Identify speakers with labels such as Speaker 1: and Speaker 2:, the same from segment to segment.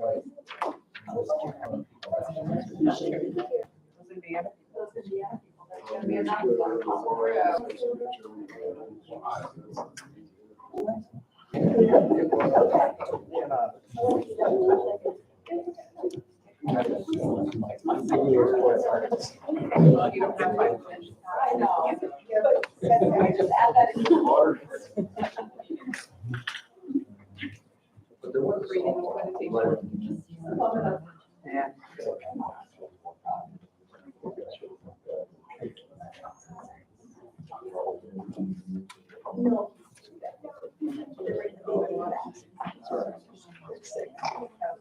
Speaker 1: I know. Just add that in the water.
Speaker 2: But there was
Speaker 1: Yeah.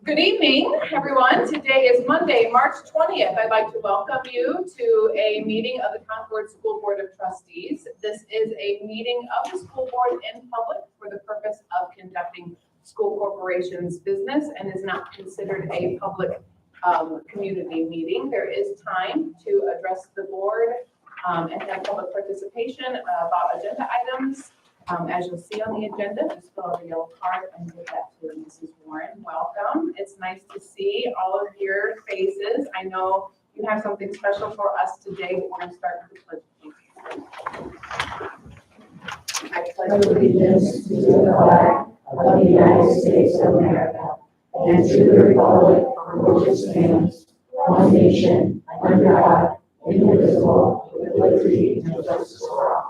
Speaker 1: Good evening, everyone. Today is Monday, March 20th. I'd like to welcome you to a meeting of the Concord School Board of Trustees. This is a meeting of the school board in public for the purpose of conducting school corporation's business and is not considered a public community meeting. There is time to address the board and have public participation about agenda items. As you'll see on the agenda, just fill out the yellow card and give that to Mrs. Warren. Welcome. It's nice to see all of your faces. I know you have something special for us today, but we're going to start with the pledge. I pledge
Speaker 3: allegiance to the flag of the United States of America and to the republic for which it stands, one nation, under God, indivisible, with liberty and justice for all.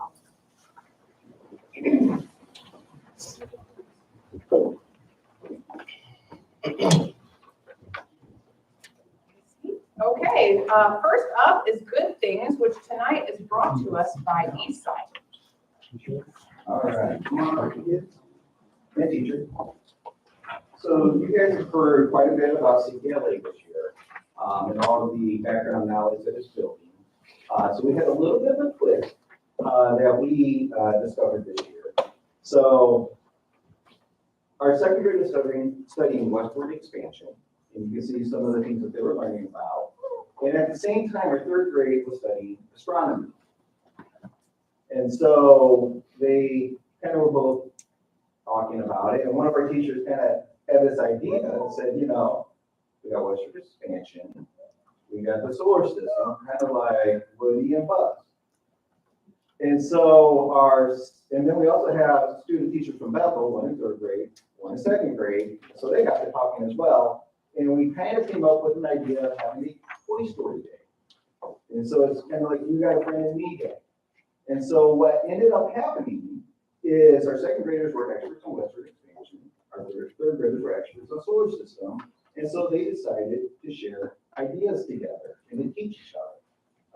Speaker 1: Okay, first up is Good Things, which tonight is brought to us by Eastside.
Speaker 2: all right. Come on, kids. Hey, teacher. So you guys have heard quite a bit about CPLA this year, and all of the background knowledge that it's building. So we had a little bit of a quiz that we discovered this year. So our second grade is studying westward expansion, and you can see some of the things that they were learning about. And at the same time, our third grade was studying astronomy. And so they kind of were both talking about it, and one of our teachers kind of had this idea and said, you know, we got westward expansion, we got the solar system, kind of like Woody and Buzz. And so and then we also have student teachers from Bethel, one in third grade, one in second grade, so they got to talking as well. And we kind of came up with an idea of having a Toy Story Day. And so it's kind of like you got a friend in me day. And so what ended up happening is our second graders were experts on westward expansion, our third graders were experts on solar system, and so they decided to share ideas together and to teach each other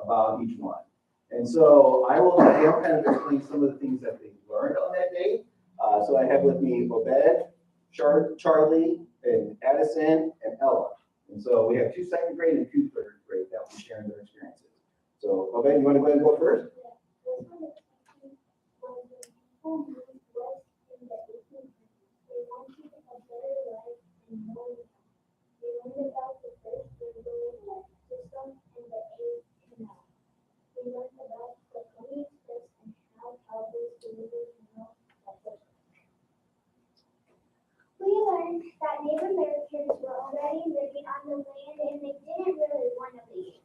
Speaker 2: about each one. And so they'll kind of explain some of the things that they learned on that day. So I have with me Obed, Charlie, and Addison, and Ella. And so we have 2 second grade and 2 third grade that will be sharing their experiences. So Obed, you want to go ahead and go first?
Speaker 4: We learned that Native Americans were already living on the land and they didn't really want to leave.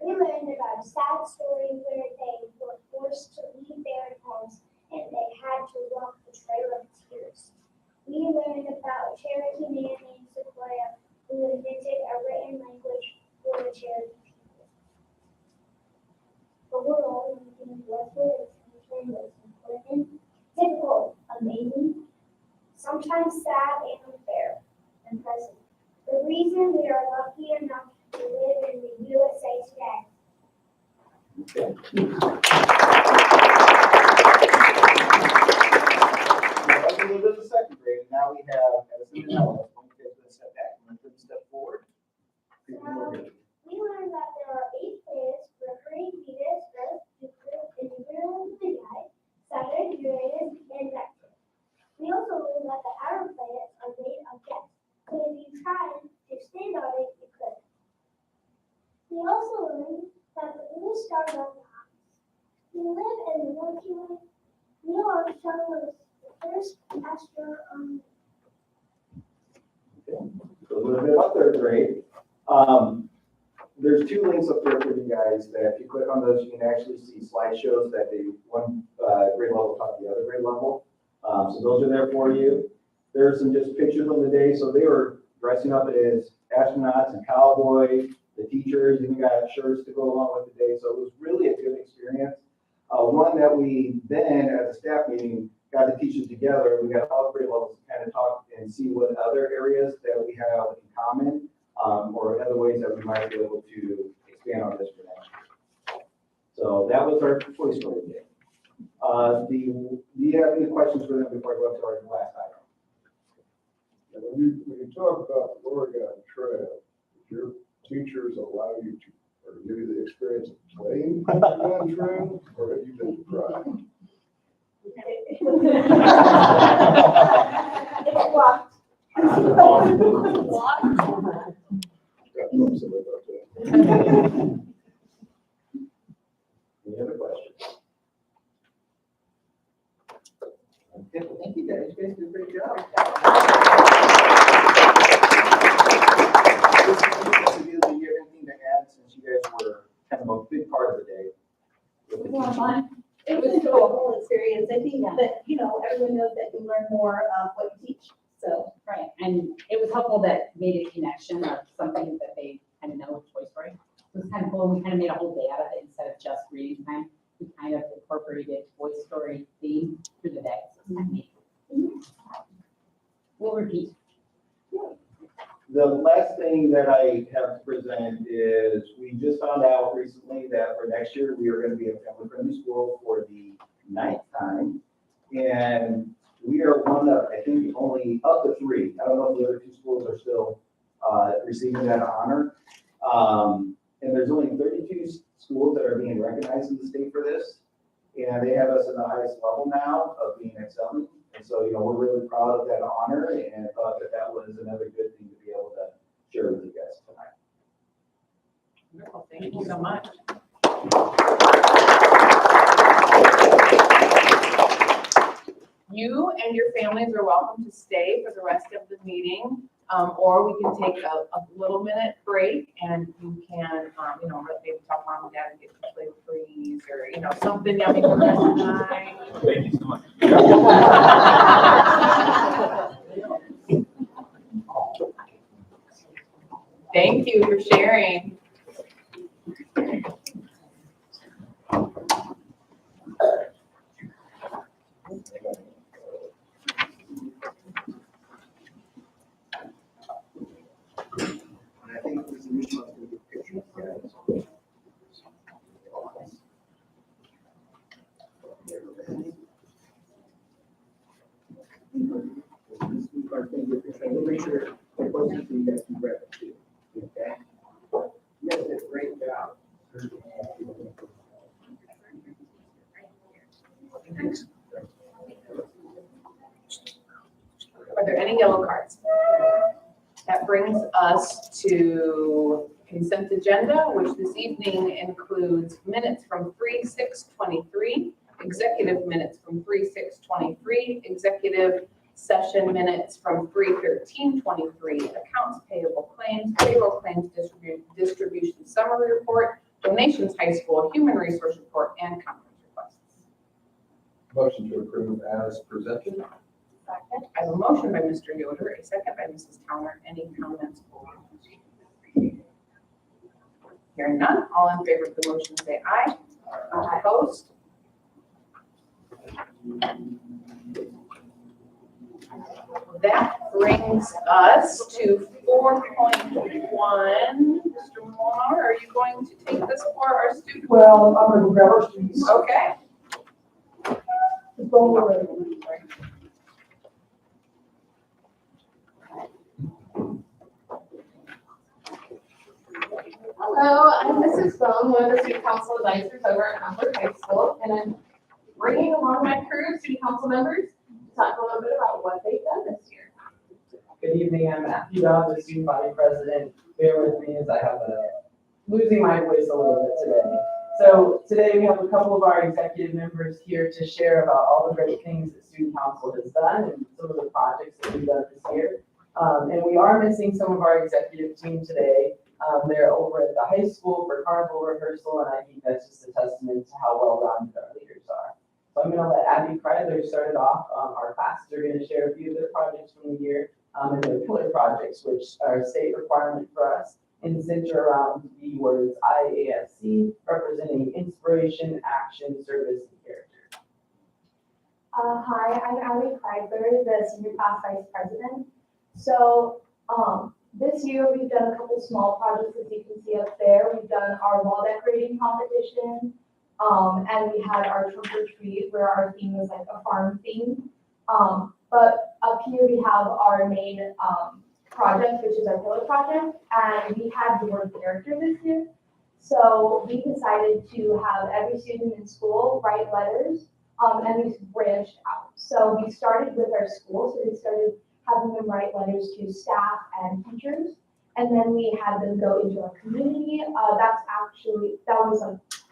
Speaker 4: We learned about a sad story where they were forced to leave their homes and they had to walk the Trail of Tears. We learned about a Cherokee man named Sequoia who invented a written language for the Cherokee people. Overall, we think westward expansion was important, difficult, amazing, sometimes sad and unfair, and present. The reason we are lucky enough to live in the USA today.
Speaker 2: That was a little bit of the second grade. Now we have Addison and Ella. One kid's going to step back and let them step forward.
Speaker 4: We learned that there are 8 planets: Mercury, Venus, Earth, Jupiter, the Big Eye, Saturn, Uranus, and Neptune. We also learned that the outer planets are made of gas, so if you tried to stand on it, you could. We also learned that the blue star does not. We live in the Milky Way. Neil Armstrong was the first astronaut on the moon.
Speaker 2: little bit about third grade. There's two links up there for you guys that if you click on those, you can actually see slideshows that the one grade level taught the other grade level. So those are there for you. There's some just pictures of the day. So they were dressing up as astronauts and cowboys. The teachers even got shirts to go along with the day. So it was really a good experience. One that we then, at the staff meeting, got the teachers together. We got all grade levels to kind of talk and see what other areas that we have in common, or other ways that we might be able to expand on this for next year. So that was our Toy Story day. Do you have any questions for them before I go up to our last item?
Speaker 5: When you talk about Oregon Trail, does your teachers allow you to, or give you the experience of playing Oregon Trail, or have you been deprived?
Speaker 4: It's locked. Locked.
Speaker 5: Got to talk to somebody about that.
Speaker 2: Any other questions? Okay, well, thank you guys. You guys did a great job. Do you have anything to add since you guys were kind of a big part of the day? With the teaching?
Speaker 6: It was still a whole experience. I think that, everyone knows that you learn more of what you teach. So,
Speaker 7: Right, and it was helpful that made a connection of something that they kind of know with Toy Story. It was kind of cool, we kind of made a whole day out of it instead of just reading time. We kind of incorporated Toy Story theme through the day, so it's kind of neat. We'll repeat.
Speaker 2: The last thing that I have to present is we just found out recently that for next year, we are going to be a family-friendly school for the 9th time. And we are one of, I think, only up to 3. I don't know if the other 2 schools are still receiving that honor. And there's only 32 schools that are being recognized in the state for this. And they have us in the highest level now of being at 7. And so, we're really proud of that honor and thought that that was another good thing to be able to share with you guys tonight.
Speaker 1: Wonderful. Thank you so much. You and your families are welcome to stay for the rest of the meeting, or we can take a little minute break and you can, maybe talk mom and dad and get some flavor freeze or, something yummy for the rest of the night.
Speaker 2: Thank you so much.
Speaker 1: Thank you for sharing.
Speaker 2: And I think this is going to be pictures, guys. We'll make sure the questions that you guys can grab it too. Okay? You guys did a great job.
Speaker 1: Are there any yellow cards? That brings us to consent agenda, which this evening includes minutes from 3/6/23, executive minutes from 3/6/23, executive session minutes from 3/13/23, accounts payable claims, payroll claims distribution summary report, donations high school, human resource report, and conference requests.
Speaker 5: Motion to approve as presented.
Speaker 1: Second. I have a motion by Mr. Yoder, a second by Mrs. Towner. Any comments? Hearing none, all in favor of the motion say aye. Opposed? That brings us to 4.1. Mr. Moore, are you going to take this for our students?
Speaker 3: Well, I'm gonna grab our students.
Speaker 1: Okay.
Speaker 8: Hello, I'm Mrs. Bone, one of the student council advisors over at Concord High School, and I'm bringing along my crew of student council members to talk a little bit about what they've done this year.
Speaker 9: Good evening, I'm Matthew Dodd, the student body president. Bear with me as I have losing my voice a little bit today. So today we have a couple of our executive members here to share about all the great things that student council has done and some of the projects that we've done this year. And we are missing some of our executive team today. They're over at the high school for carnival rehearsal, and I think that's just a testament to how well-rounded our leaders are. So I'm gonna let Abby Kreidler start it off. Our classes are gonna share a few of their projects from the year, and their pillar projects, which are a state requirement for us, and center around the words IASC, representing inspiration, action, service, and character.
Speaker 10: Hi, I'm Abby Kreidler, the senior class vice president. So, this year we've done a couple small projects, as you can see up there. We've done our wall decorating competition, and we had our trunk or treat where our theme was like a farm theme. But up here we have our main project, which is our pillar project, and we had the word character this year. So we decided to have every student in school write letters, and we branched out. So we started with our school, so we started having them write letters to staff and teachers, and then we had them go into our community. That was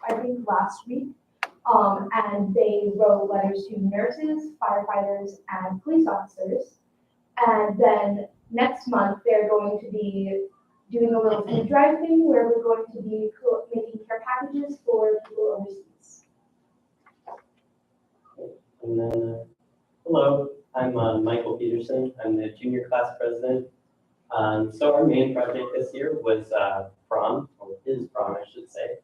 Speaker 10: I think last week. And they wrote letters to nurses, firefighters, and police officers. And then next month, they're going to be doing a little food drive thing where we're going to be making care packages for people overseas.
Speaker 11: And then, hello, I'm Michael Peterson. I'm the junior class president. So our main project this year was prom, or is prom, I should say.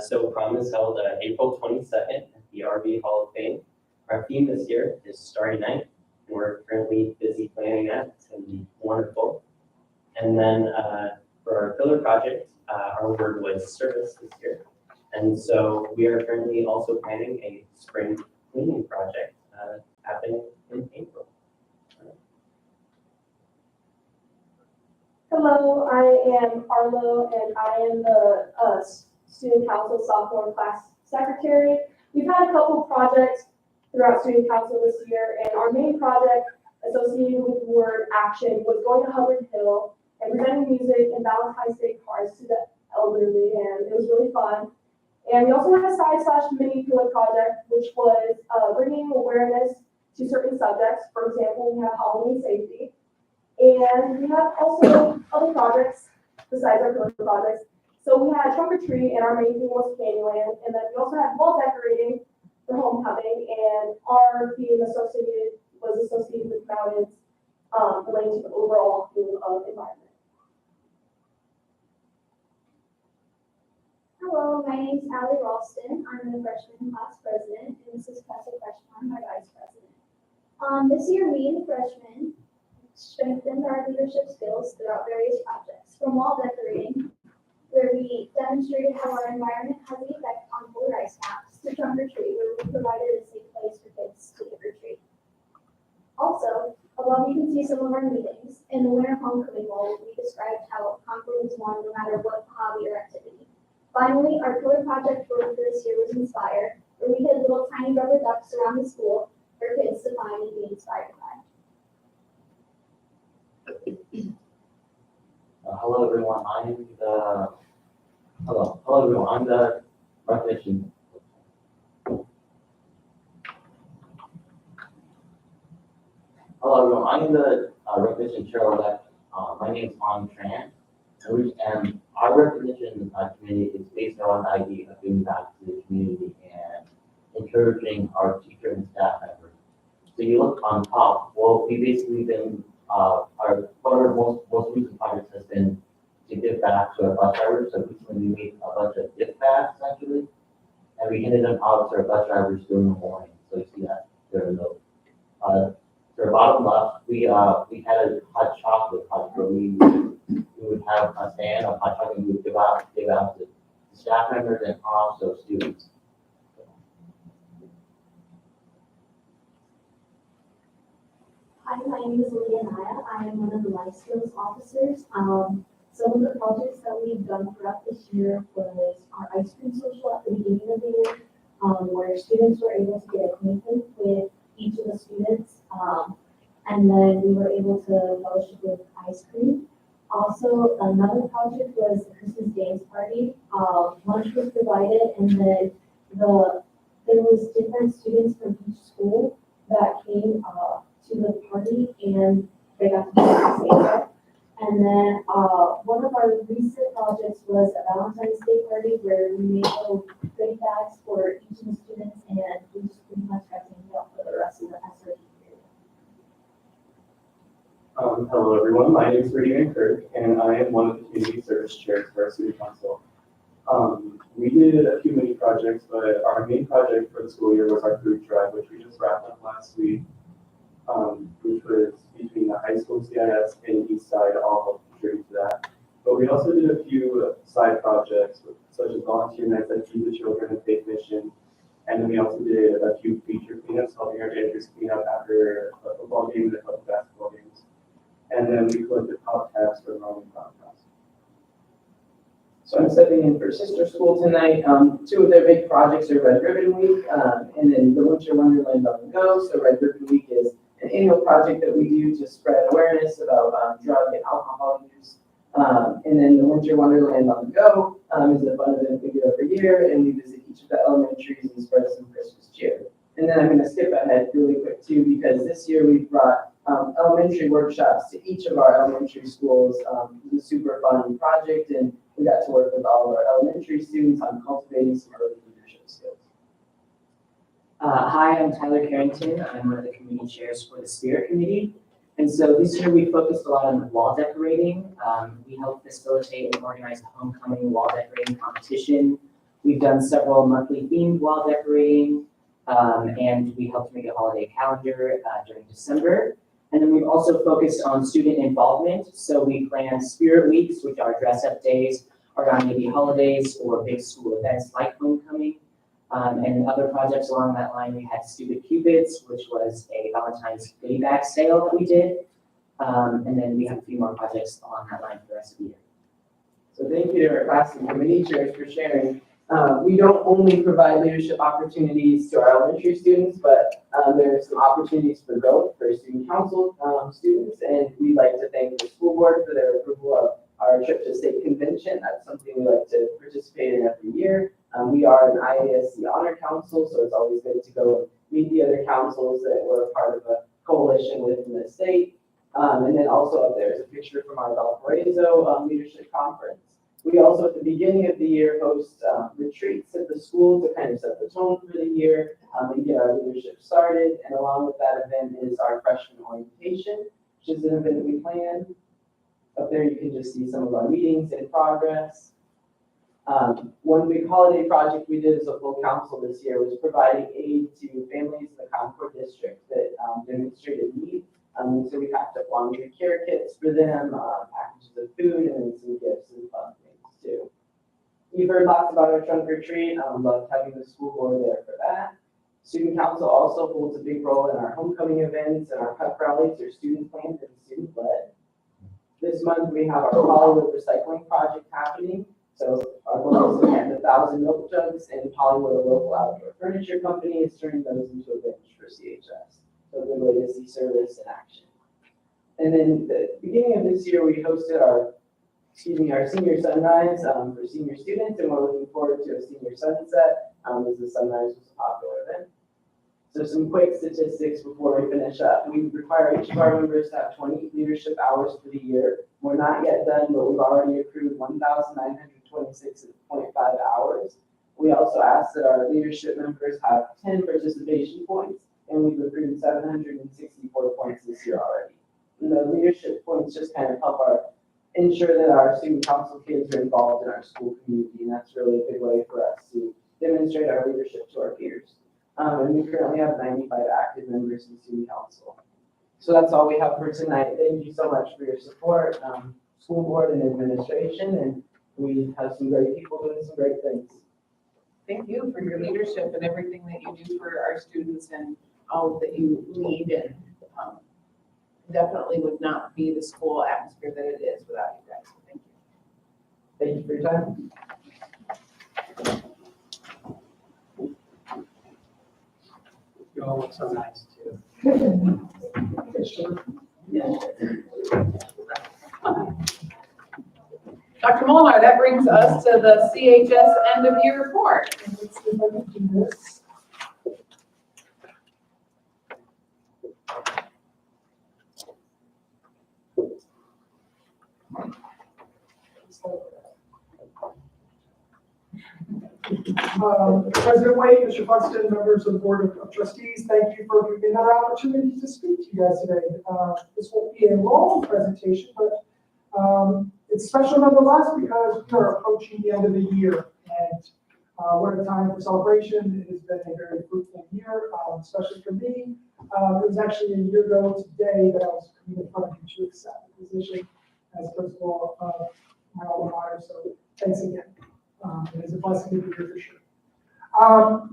Speaker 11: So prom is held April 22nd at the RV Hall of Fame. Our theme this year is Starry Night, and we're currently busy planning that. It's going to be wonderful. And then for our pillar project, our word was service this year. And so we are currently also planning a spring cleaning project happening in April.
Speaker 10: Hello, I am Arlo, and I am the Student Council Sophomore Class Secretary. We've had a couple projects throughout Student Council this year, and our main project associated with the word action was going to Hubbard Hill and presenting music and Valentine's Day cards to the elderly, and it was really fun. And we also had a side/mini pillar project, which was bringing awareness to certain subjects. For example, we have Halloween safety. And we have also other projects besides our pillar projects. So we had trunk or treat, and our main theme was Candyland. And then we also had wall decorating for homecoming, and our theme was associated with mountains, relating to the overall theme of environment.
Speaker 4: Hello, my name is Allie Ralston. I'm the freshman class president, and this is Professor Freshman, my vice president. This year, we, the freshmen, strengthened our leadership skills throughout various projects, from wall decorating, where we demonstrated how our environment has an effect on polar ice caps, to trunk or treat, where we provided a safe place for kids to trick or treat. Also, above you can see some of our meetings. In the winter homecoming bowl, we described how Concord was won no matter what hobby or activity. Finally, our pillar project for this year was Inspire, where we had little tiny rubber ducks around the school for kids to find and be inspired by.
Speaker 12: Hello everyone, I'm the recognition. Hello everyone, I'm the recognition chair-elect. My name is Han Tran, and our recognition committee is based on the idea of giving back to the community and encouraging our teacher and staff members. So you look on top, well, we basically been one of our most recent projects has been to give back to our bus drivers. So recently we made a bunch of gift bags actually, and we handed them out to our bus drivers during the morning. So you see that there in the to the bottom left, we had a hot chocolate project where we would have a stand of hot chocolate and we would give out to staff members and also students.
Speaker 4: Hi, my name is Lydia Naya. I am one of the life skills officers. Some of the projects that we've done throughout this year was our ice cream social at the beginning of the year, where students were able to get acquainted with each of the students, and then we were able to fellowship with ice cream. Also, another project was the Christmas dance party. Lunch was provided, and then there was different students from each school that came to the party, and
Speaker 10: they got to see it. And then, one of our recent projects was a Valentine's Day party where we made little goodie bags for each of the students, and we just pretty much got to hang out for the rest of the SRG period.
Speaker 11: Hello, everyone. My name is Rudy Kirk, and I am one of the community service chairs for our student council. We did a few mini projects, but our main project for the school year was our food drive, which we just wrapped up last week, which was between the high school CIS and East Side, all contributed to that. But we also did a few side projects, such as volunteer nights that Feed the Children and Faith Mission. And then we also did a few feature cleanups, helping our janitors clean up after a football game and a couple basketball games. And then we collected pop tabs for the Roman podcast.
Speaker 9: So I'm stepping in for Sister School tonight. Two of their big projects are Red Ribbon Week, and then the Winter Wonderland on the Go. So Red Ribbon Week is an annual project that we do to spread awareness about drug and alcohol use. And then the Winter Wonderland on the Go is a fun event we do every year, and we visit each of the elementaries and spread some Christmas cheer. And then I'm going to skip ahead really quick too, because this year we brought elementary workshops to each of our elementary schools. It was a super fun project, and we got to work with all of our elementary students on cultivating some early leadership skills.
Speaker 13: Hi, I'm Tyler Carrington. I'm one of the community chairs for the Spirit Committee. And so this year we focused a lot on wall decorating. We helped facilitate and organize a homecoming wall decorating competition. We've done several monthly themed wall decorating, and we helped make a holiday calendar during December. And then we've also focused on student involvement. So we planned Spirit Weeks, which are dress-up days around maybe holidays or big school events like homecoming. And other projects along that line, we had Stupid Cupids, which was a Valentine's goodie bag sale that we did. And then we have a few more projects along that line for the rest of the year.
Speaker 9: So thank you to our class and committee chairs for sharing. We don't only provide leadership opportunities to our elementary students, but there are some opportunities for growth for student council students. And we'd like to thank the school board for their approval of our trip to state convention. That's something we like to participate in every year. We are an IASC honor council, so it's always good to go and meet the other councils that were a part of a coalition within the state. And then also up there is a picture from our Valparaiso leadership conference. We also, at the beginning of the year, host retreats at the school to kind of set the tone for the year and get our leadership started. And along with that event is our freshman orientation, which is an event we plan. Up there, you can just see some of our meetings in progress. One big holiday project we did as a full council this year was providing aid to families in the Concord district that demonstrated need. So we packed up laundry care kits for them, packages of food, and then some gifts and fun things too. You've heard lots about our trunk or treat. Loved having the school board there for that. Student council also holds a big role in our homecoming events and our pep rallies or student planned and student led. This month we have our Hollywood recycling project happening. So our goal is to plant 1,000 milk jugs, and Hollywood, a local outdoor furniture company, is turning those into a bench for CHS. So a good way to see service in action. And then the beginning of this year, we hosted our senior sunrise for senior students, and we're looking forward to a senior sunset as the sunrise was a popular event. So some quick statistics before we finish up. We require each of our members to have 20 leadership hours for the year. We're not yet done, but we've already accrued 1,926.5 hours. We also ask that our leadership members have 10 participation points, and we've accrued 764 points this year already. And the leadership points just kind of help ensure that our student council kids are involved in our school community, and that's really a good way for us to demonstrate our leadership to our peers. And we currently have 95 active members in student council. So that's all we have for tonight. Thank you so much for your support, school board and administration, and we have some great people doing some great things.
Speaker 1: Thank you for your leadership and everything that you do for our students and all that you lead, and definitely would not be the school atmosphere that it is without you guys. So thank you.
Speaker 9: Thank you for your time.
Speaker 14: You all look so nice too.
Speaker 1: Dr. Molnar, that brings us to the CHS end of year report. Let's see if I can do this.
Speaker 15: President White, Mr. Buxton, members of the Board of Trustees, thank you for giving me another opportunity to speak to you guys today. This won't be a long presentation, but it's special nonetheless because we are approaching the end of the year. And what a time for celebration. It has been a very fruitful year, especially for me. It was actually a year ago today that I was coming in front of you to accept the position as principal of my alma mater. So thanks again. It is a blessing to be here for sure.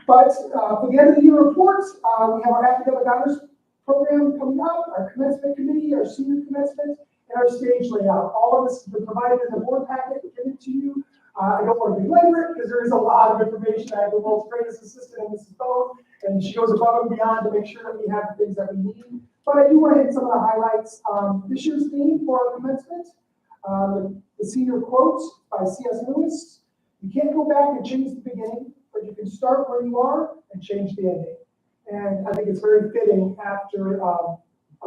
Speaker 15: But for the end of the year report, we have our academic honors program coming up, our commencement committee, our senior commencement, and our stage layout. All of this has been provided in the board packet given to you. I don't want to belabor it because there is a lot of information. I have the world's greatest assistant, Mrs. Bone, and she goes above and beyond to make sure that we have the things that we need. But I do want to hit some of the highlights. This year's theme for our commencement, the senior quote by C.S. Lewis. You can't go back and change the beginning, but you can start where you are and change the ending. And I think it's very fitting after a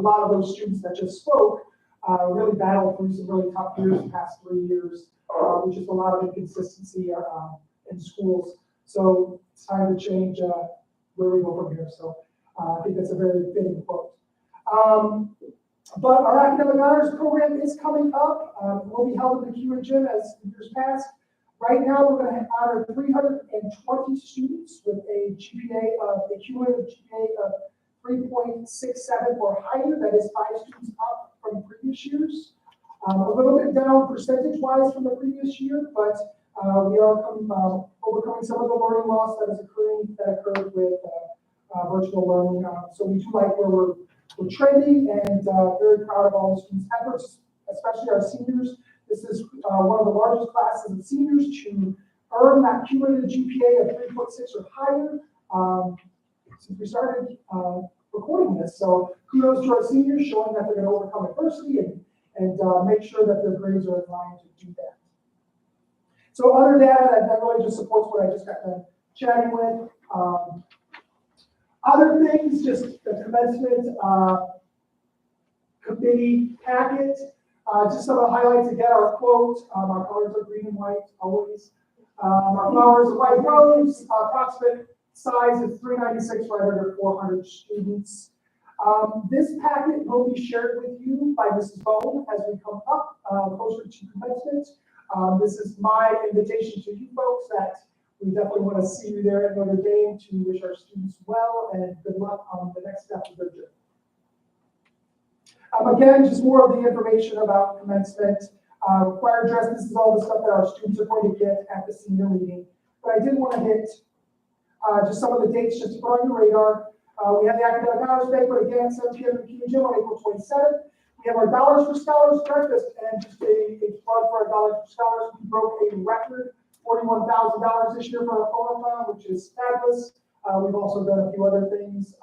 Speaker 15: lot of those students that just spoke really battled through some really tough years the past 3 years, with just a lot of inconsistency in schools. So it's time to change where we go from here. So I think that's a very fitting quote. But our academic honors program is coming up. It will be held in the Concord gym as in years past. Right now, we're going to honor 320 students with a cumulative GPA of 3.67 or higher. That is 5 students up from previous years. A little bit down percentage-wise from the previous year, but we are overcoming some of the learning loss that occurred with virtual learning. So we do like where we're trending, and very proud of all the students' efforts, especially our seniors. This is one of the largest classes of seniors to earn that cumulative GPA of 3.6 or higher since we started recording this. So kudos to our seniors, showing that they're going to overcome adversity and make sure that their grades are in line to do that. So other data that really just supports what I just got done chatting with. Other things, just the commencement committee packet. Just some of the highlights again, our quote, our colors are green and white always. Our flowers are white rose, approximate size is 396 right under 400 students. This packet will be shared with you by Mrs. Bone as we come up closer to commencement. This is my invitation to you folks that we definitely want to see you there at Notre Dame to wish our students well and good luck on the next step of their journey. Again, just more of the information about commencement. Required dress, this is all the stuff that our students are going to get at the senior meeting. But I did want to hit just some of the dates just to put on your radar. We have the Academic Honors Banquet again at 7 p.m. in the Gym on April 27th. We have our Dollars for Scholars breakfast, and just a plug for our Dollars for Scholars. We broke a record $41,000 this year for our phonathon, which is fabulous. We've also done a few other things.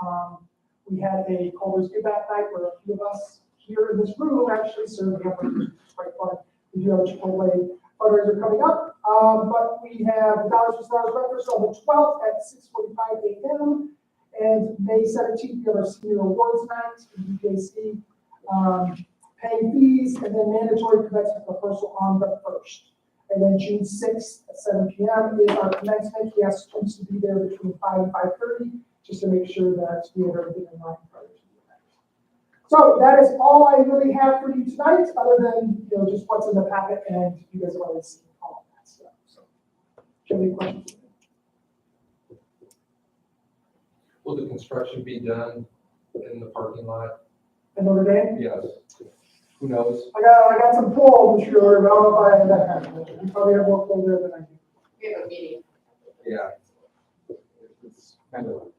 Speaker 15: We had a Culver's Give Back night where a few of us here in this room actually served hamburgers. It's quite fun. We do have a Chipotle fundraiser coming up. But we have the Dollars for Scholars breakfast on the 12th at 6:45 a.m. And May 17th, we have our senior awards night in UJC. Paying fees and then mandatory commencement rehearsal on the 1st. And then June 6th at 7 p.m. is our commencement. We ask students to be there between 5 and 5:30 just to make sure that we have everything in line prior to the event. So that is all I really have for you tonight, other than just what's in the packet, and you guys have already seen all of that stuff. So, do you have any questions?
Speaker 16: Will the construction be done in the parking lot?
Speaker 15: In Notre Dame?
Speaker 16: Yes. Who knows?
Speaker 15: I got some pull, Mr. Order, but I don't know if I have that kind of. You probably have more pull there than I do.
Speaker 8: We have a meeting.
Speaker 16: Yeah. It's kind of,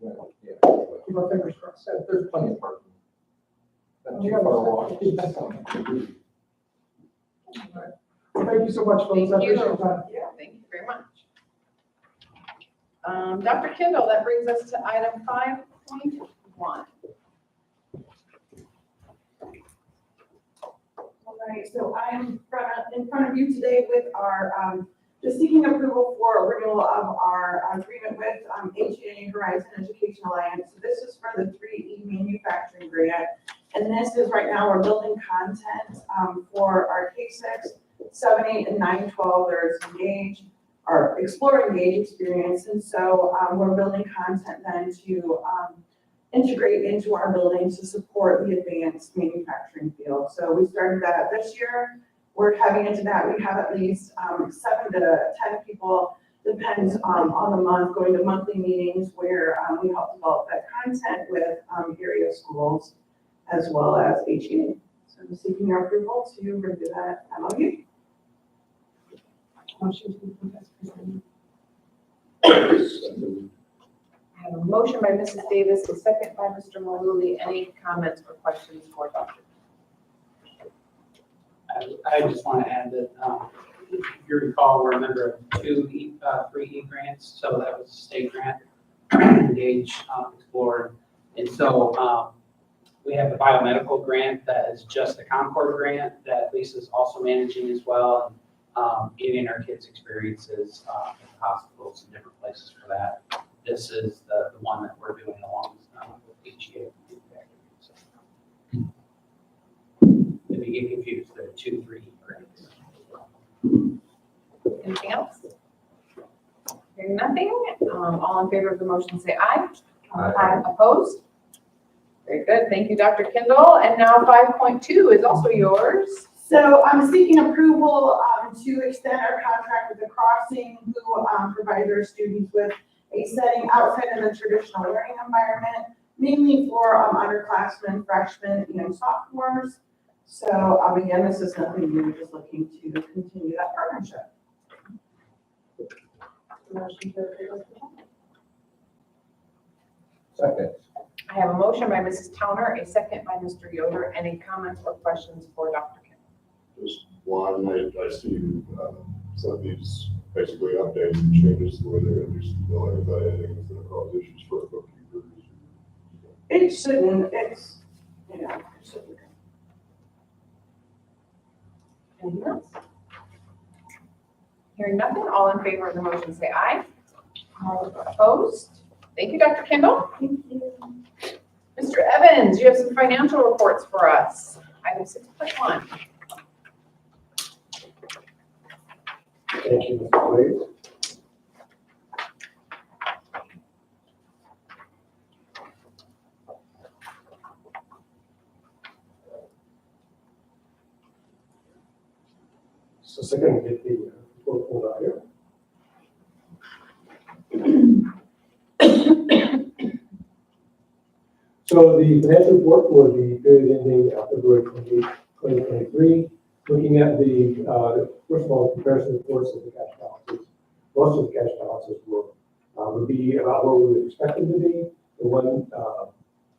Speaker 16: well, yeah.
Speaker 15: Keep our fingers crossed.
Speaker 16: There's plenty of parking. Not too
Speaker 15: Okay.
Speaker 16: far walk.
Speaker 15: Well, thank you so much, folks. I appreciate your time.
Speaker 1: Yeah, thank you very much. Dr. Kendall, that brings us to item 5.1.
Speaker 6: All right, so I am in front of you today with our, just seeking approval for a renewal of our agreement with HA Horizon Education Alliance. So this is for the 3E manufacturing grant. And this is right now, we're building content for our K-6, 7, 8, and 9, 12. There's engage, or explore engage experience. And so we're building content then to integrate into our buildings to support the advanced manufacturing field. So we started that this year. We're heading into that. We have at least 7 to 10 people, depends on the month, going to monthly meetings where we help develop that content with area schools as well as HEA. So I'm seeking your approval to review that MOU.
Speaker 1: Motion to approve as presented. I have a motion by Mrs. Davis, a second by Mr. Malooly. Any comments or questions for Dr.?
Speaker 14: I just want to add that, if you recall, we're a member of 3 grants, so that was a state grant, Engage, Explore. And so we have the biomedical grant that is just the Concord grant that Lisa's also managing as well, and getting our kids experiences in hospitals and different places for that. This is the one that we're doing along with HEA. If you get confused, there are 2, 3 grants.
Speaker 1: Anything else? Hearing nothing, all in favor of the motion say aye.
Speaker 16: Aye.
Speaker 1: Opposed? Very good, thank you, Dr. Kindle. And now 5.2 is also yours.
Speaker 6: So I'm seeking approval to extend our contract with the Crossing, who provide their students with a setting outside of the traditional learning environment, mainly for underclassmen, freshmen, and sophomores. So again, this is nothing new, just looking to continue that partnership.
Speaker 1: Motion to approve.
Speaker 5: Second.
Speaker 1: I have a motion by Mrs. Towner, a second by Mr. Yoder. Any comments or questions for Dr. Kindle?
Speaker 5: Just one, I see some of these basically updates and changes to the way they're going to do some billing. Is that anything that's going to cause issues for the bookkeepers?
Speaker 6: It shouldn't, it's, you know, it shouldn't.
Speaker 1: Anything else? Hearing nothing, all in favor of the motion say aye. Opposed? Thank you, Dr. Kindle.
Speaker 4: Thank you.
Speaker 1: Mr. Evans, you have some financial reports for us. Item 6.1.
Speaker 5: Thank you, Mr. Wade. So second, get the report pulled out here. So the financial report for the period ending February 28, 2023, looking at the, first of all, comparison reports of the cash balances. Most of the cash balances would be about where we would expect them to be. The one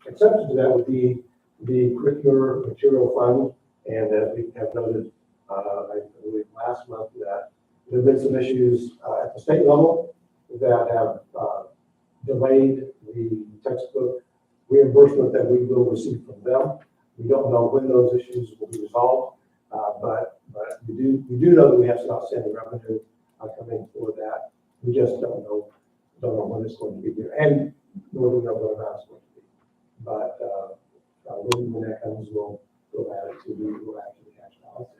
Speaker 5: exception to that would be the curricular material fund. And as we have noted, I believe last month, that there have been some issues at the state level that have delayed the textbook reimbursement that we will receive from them. We don't know when those issues will be resolved, but we do know that we have some outstanding revenue coming for that. We just don't know when it's going to be here, and nor do we know what amount it's going to be. But when that comes, we'll add it to the cash balance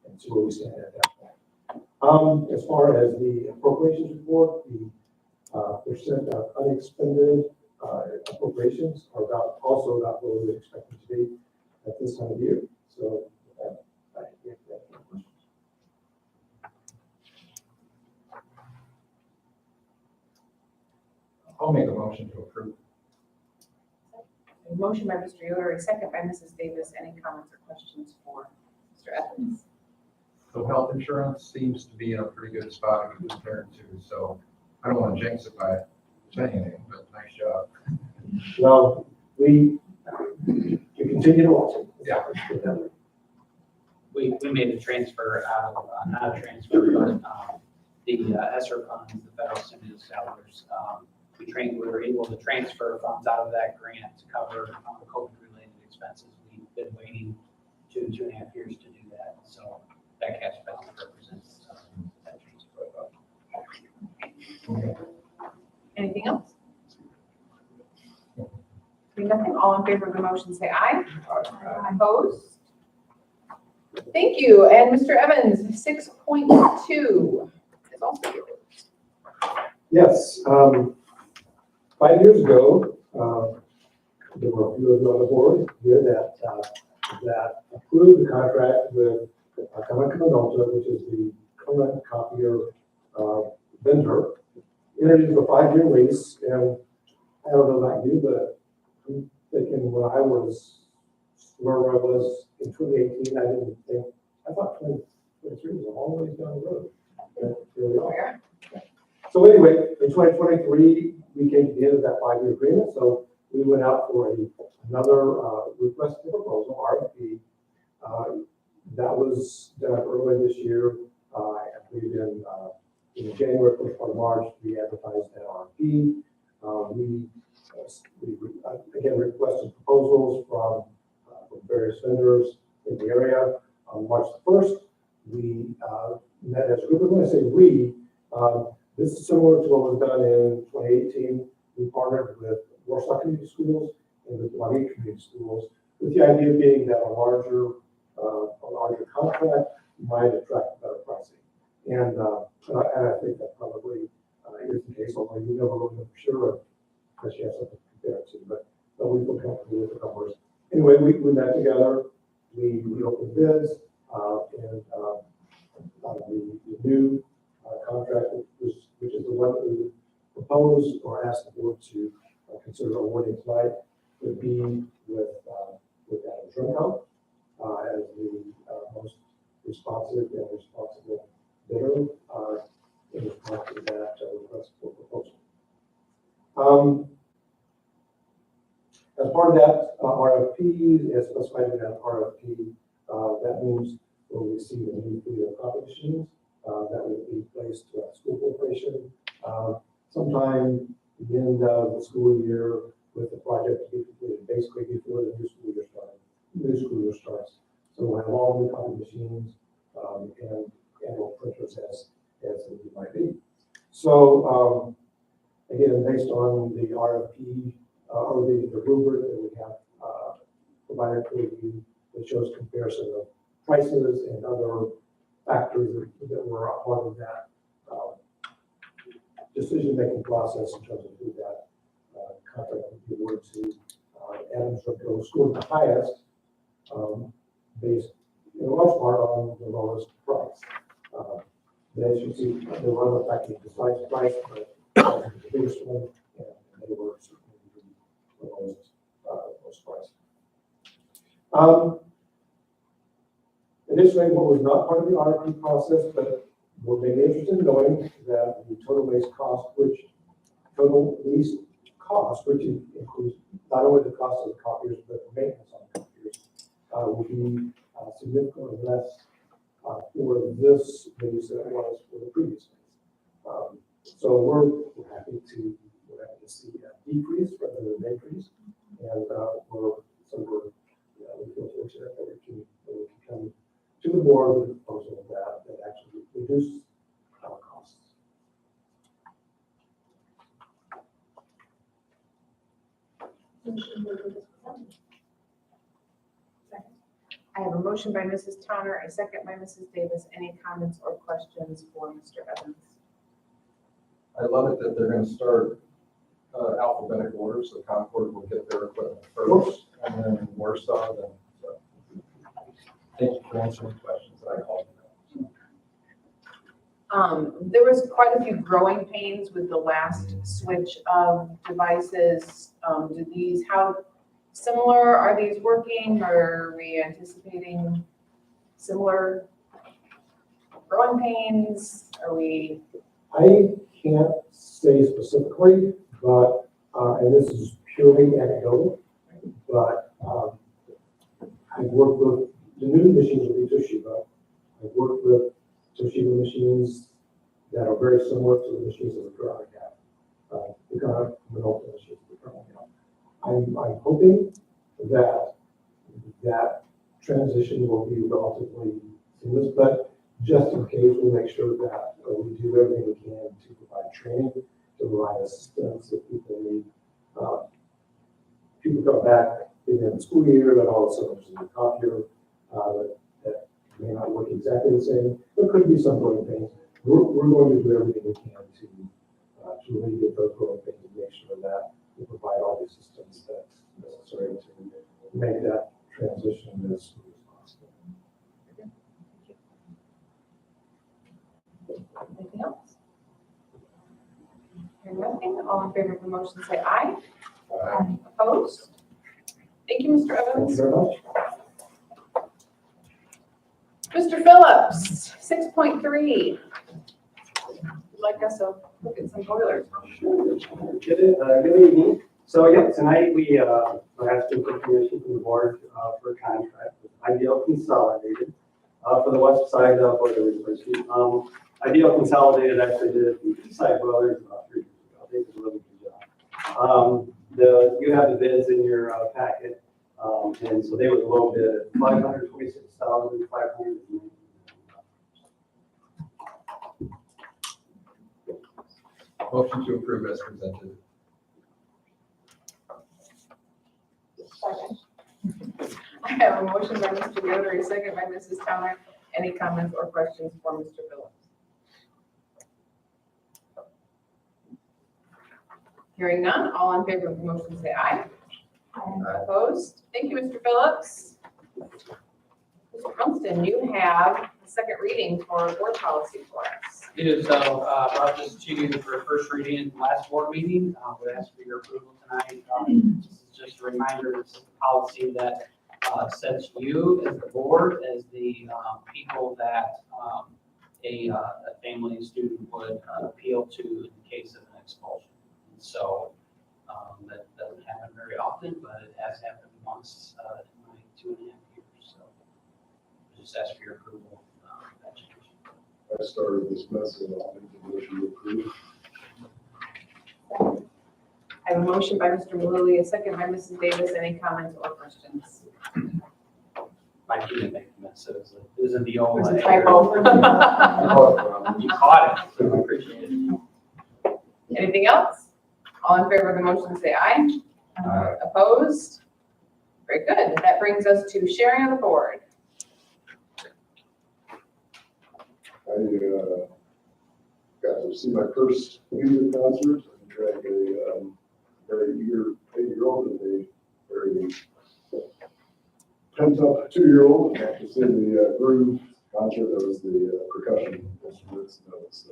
Speaker 5: and see where we stand at that point. As far as the appropriations report, the percent of unexpended appropriations are also about where we would expect them to be at this time of year. So I think that's my questions.
Speaker 16: I'll make a motion to approve.
Speaker 1: A motion by Mr. Yoder, a second by Mrs. Davis. Any comments or questions for Mr. Evans?
Speaker 16: So health insurance seems to be in a pretty good spot to compare to, so I don't want to jinx it by saying anything, but nice job.
Speaker 5: Well, we continue to watch it.
Speaker 16: Yeah.
Speaker 14: We made a transfer out of, not a transfer, but the ESSER funds, the federal stimulus dollars. We were able to transfer funds out of that grant to cover COVID-related expenses. We've been waiting 2.5 years to do that, so that cash balance represents that transfer.
Speaker 1: Anything else? Seeing nothing, all in favor of the motion, say aye. Opposed? Thank you. And Mr. Evans, 6.2 is also yours.
Speaker 17: Yes, 5 years ago, there were a few of you on the board here that approved the contract with Concord, which is the current copier vendor. Entered into a 5-year lease, and I don't know about you, but I'm thinking when I was where I was in 2018, I didn't think, I thought 2023 was a long ways down the road. And here we are. So anyway, in 2023, we came to the end of that 5-year agreement, so we went out for another request for proposal, RFP. That was done earlier this year. I believe in January, first part of March, we advertised that RFP. We again requested proposals from various vendors in the area. On March 1st, we met as a group. When I say we, this is similar to what was done in 2018. We partnered with Warsaw Community Schools and with Juanita Community Schools, with the idea being that a larger contract might attract better pricing. And I think that probably is the case, although you never really know for sure because you have something to compare it to, but we feel comfortable with the numbers. Anyway, we met together, we opened bids, and the new contract, which is the one that we propose or ask the board to consider awarding tonight, would be with Adam Trimco as the most responsive and responsible bidder in response to that request for proposal. As part of that RFP, as specified in that RFP, that means we'll receive a new fleet of copy machines that will be placed to our school corporation sometime at the end of the school year, with the project to be completed basically before the new school year starts. So we'll have all new copy machines and annual printers as it might be. So again, based on the RFP or the rubric that we have provided for you, it shows comparison of prices and other factors that were a part of that decision-making process in terms of who that contract would be awarded to. Adams Trimco scored the highest, based in large part on the lowest price. As you see, there were other factors besides price, but the biggest one, and they were certainly the lowest price. Additionally, what was not part of the RFP process, but would be interested in knowing that the total lease cost, which includes not only the cost of the copiers, but the maintenance on the copiers, will be significantly less for this lease than it was for the previous lease. So we're happy to see a decrease rather than an increase, and we feel fortunate that we can come to the board with a proposal that actually reduces our costs.
Speaker 1: I have a motion by Mrs. Towner, a second by Mrs. Davis. Any comments or questions for Mr. Evans?
Speaker 16: I love it that they're going to start alphabetical order, so Concord will get their equipment first, and then Warsaw, then. So. Thank you for answering questions that I called.
Speaker 1: There was quite a few growing pains with the last switch of devices. How similar are these working? Are we anticipating similar growing pains?
Speaker 17: I can't say specifically, but, and this is purely anecdotal, but I've worked with the new machines will be Toshiba. I've worked with Toshiba machines that are very similar to the machines that we currently have. The kind of Minolta machines we currently have. I'm hoping that transition will be relatively seamless, but just in case, we'll make sure that we do everything we can to provide training, to provide assistance if people need people come back in the school year, then all of a sudden there's a comp year, that may not look exactly the same. There could be some growing pains. We're going to do everything we can to alleviate those growing pains and make sure that we provide all the assistance that's necessary to make that transition as smooth as possible.
Speaker 1: Anything else? Hearing nothing, all in favor of the motion say aye.
Speaker 5: Aye.
Speaker 1: Opposed? Thank you, Mr.
Speaker 17: Thank you
Speaker 1: Evans.
Speaker 17: very much.
Speaker 1: Mr. Phillips, 6.3. Would like us to look at some boilers.
Speaker 18: Good evening. So again, tonight we are asking for permission from the board for a contract with Ideal Consolidated for the west side of Boiler Replacement. Ideal Consolidated actually did the east side boilers about 3 years ago. They did a really good job. You have the bids in your packet, and so they were low bid at $526,500.
Speaker 16: Motion to approve as presented.
Speaker 1: I have a motion by Mr. Yoder, a second by Mrs. Towner. Any comments or questions for Mr. Phillips? Hearing none, all in favor of the motion say aye. Opposed? Thank you, Mr. Phillips. Mr. Johnston, you have a second reading for board policy for us.
Speaker 14: It is, brought this to you for first reading in the last board meeting. Would ask for your approval tonight. This is just a reminder, this is a policy that sets you as the board as the people that a family student would appeal to in the case of an expulsion. And so that doesn't happen very often, but it has happened once in my 2.5 years. So just ask for your approval of that change.
Speaker 5: I started this mess and I'll make the motion to approve.
Speaker 1: I have a motion by Mr. Malooly, a second by Mrs. Davis. Any comments or questions?
Speaker 14: My team didn't make the mess, so it was in the old.
Speaker 1: It was a typo.
Speaker 14: You caught it, so I appreciate it.
Speaker 1: Anything else? All in favor of the motion say aye.
Speaker 5: Aye.
Speaker 1: Opposed? Very good. That brings us to sharing of the board.
Speaker 5: I got to see my first music concert. I dragged a very eager 8-year-old and a very pent-up 2-year-old to see the groove concert. That was the percussion instruments. That was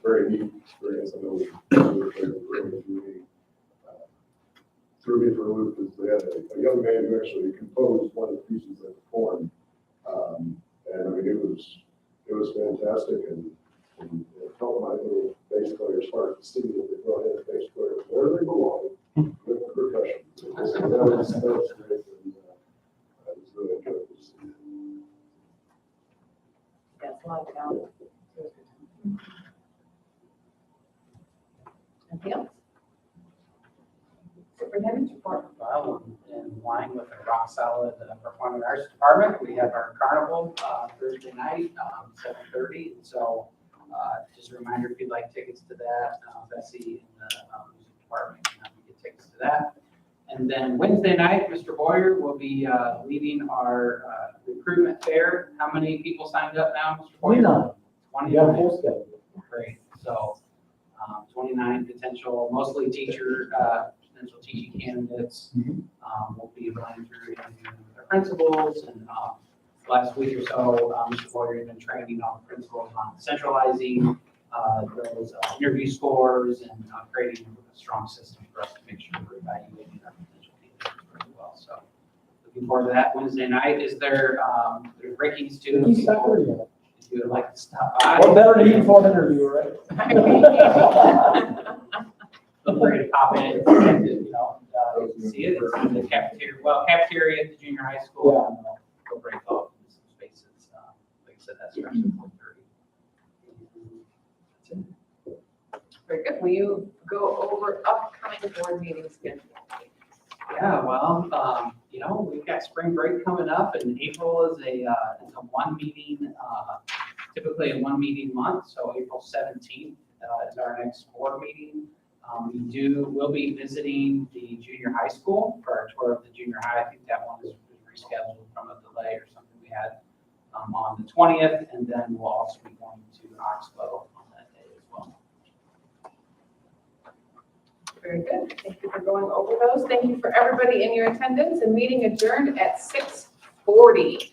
Speaker 5: very neat experience. I know it threw me for a loop because they had a young man who actually composed one of the pieces they performed. And I mean, it was fantastic, and it felt my little bass player's heart to see that they brought in a bass player where they belong with the percussion. That was great, and I was really enjoying to see it.
Speaker 1: That's a lot of talent. Anything else? Superintendent's report.
Speaker 14: Well, in line with the rock solid performing arts department, we have our carnival Thursday night, 7:30. So just a reminder, if you'd like tickets to that, Bessie in the music department can help you get tickets to that. And then Wednesday night, Mr. Boyer will be leading our recruitment fair. How many people signed up now, Mr. Boyer? 29.
Speaker 17: Yeah, full schedule.
Speaker 14: Great. So 29 potential, mostly potential teaching candidates. We'll be running through interviewing with their principals, and last week or so, Mr. Boyer has been training all the principals on centralizing those interview scores and creating a strong system for us to make sure we're evaluating our potential candidates very well. So looking forward to that. Wednesday night, is there, there's Ricky's too. If you would like to stop by.
Speaker 17: What better to eat before an interview, right?
Speaker 14: Feel free to pop in, you know, see it. It's in the cafeteria, cafeteria at the junior high school. Yeah. Go break off in some spaces. Like I said, that starts at 4:30.
Speaker 1: Very good. Will you go over upcoming board meetings again?
Speaker 14: Yeah, well, you know, we've got spring break coming up, and April is a one meeting, typically a 1 meeting month. So April 17th is our next board meeting. We'll be visiting the junior high school for our tour of the junior high. I think that one is rescheduled from a delay or something we had on the 20th, and then we'll also be going to Oxbow on that day as well.
Speaker 1: Very good. Thank you for going over those. Thank you for everybody in your attendance, and meeting adjourned at 6:40.